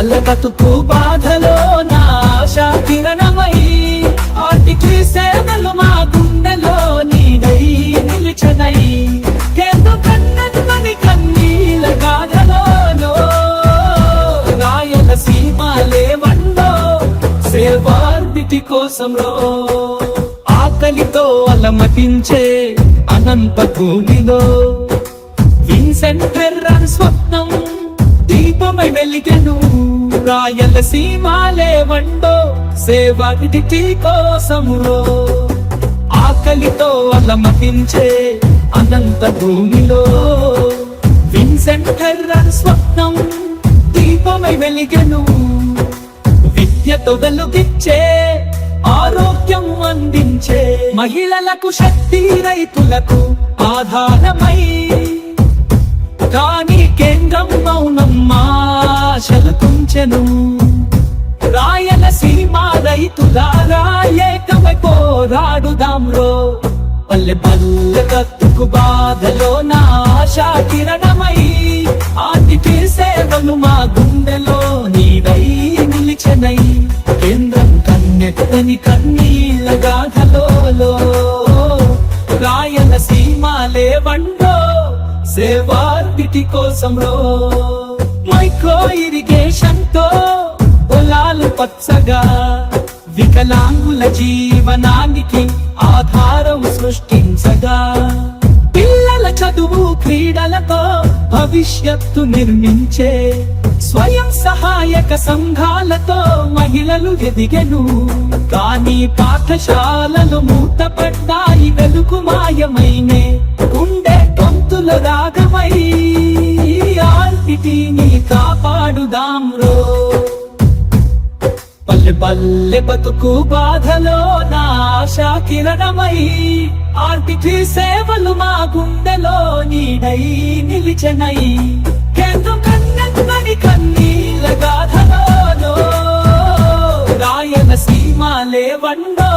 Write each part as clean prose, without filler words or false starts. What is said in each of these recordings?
పల్లె బతుకు బాధలో నా ఆశా కిరణమై ఆర్టికి సేవలు మా గుండెలో నీడై నిలిచనై కేందు కన్నని కన్నీల గాథలోనో రాయలసీమలే వండో సేవార్దిటి కోసంలో ఆకలితో అలమటించే అనంత భూమిలో విన్సెంట్ ఫెర్రర్ స్వప్నం దీపమై వెలిగెను రాయలసీమలే వండో సేవార్దిటి కోసంలో ఆకలితో అలమటించే అనంత భూమిలో విన్సెంట్ ఫెర్రర్ స్వప్నం దీపమై వెలిగెను విద్యతో వెలుగిచ్చే ఆరోగ్యం అందించే మహిళలకు శక్తి రైతులకు ఆధారమై కానీ కేంద్రం మౌనం ఆశలు తుంచెను రాయలసీమ రైతులారా ఏకమై పోరాడుదాంరో పల్లె పల్లె బతుకు బాధలో నా ఆశా కిరణమై ఆర్టికి సేవలు మా గుండెలో నీడై నిలిచనై కేంద్రం కన్నెత్తని కన్నీళ్ళ గాథలో రాయలసీమలే వండో సేవార్దిటి కోసంలో మైక్రో ఇరిగేషన్ తో పొలాలు పచ్చగా వికలాంగుల జీవనానికి ఆధారం సృష్టించగా పిల్లల చదువు క్రీడలతో భవిష్యత్తు నిర్మించే స్వయం సహాయక సంఘాలతో మహిళలు ఎదిగెను కానీ పాఠశాలలు మూతపడ్డాయి వెలుగు మాయమైనే గుండె గొంతుల రాగమై ఆర్టిని కాపాడుదాంరో పల్లె పల్లె బతుకు బాధలో నా ఆశా కిరణమై ఆర్టికి సేవలు మా గుండెలో నీడై నిలిచనై కేంద్రం కన్నెత్తని కన్నీళ్ళ గాథలో రాయలసీమలే వండో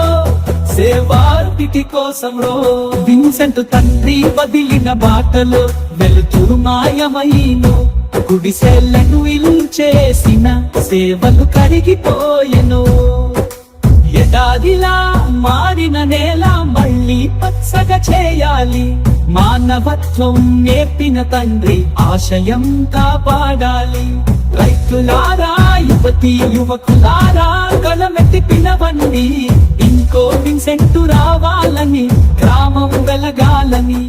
సేవార్దిటి కోసంలో విన్సెంట్ తండ్రి వదిలిన బాటలో వెలుతురు మాయమైను గుడిసెలను ఇల్లు చేసిన సేవలు కరిగిపోయెను ఎడాదిలా మారిన నేల మళ్ళీ పచ్చగా చేయాలి మానవత్వం నేర్పిన తండ్రి ఆశయం కాపాడాలి రైతులారా యువతి యువకులారా కలమెత్తి పిలవండి ఇంకో విన్సెంట్ రావాలని గ్రామం వెలగాలని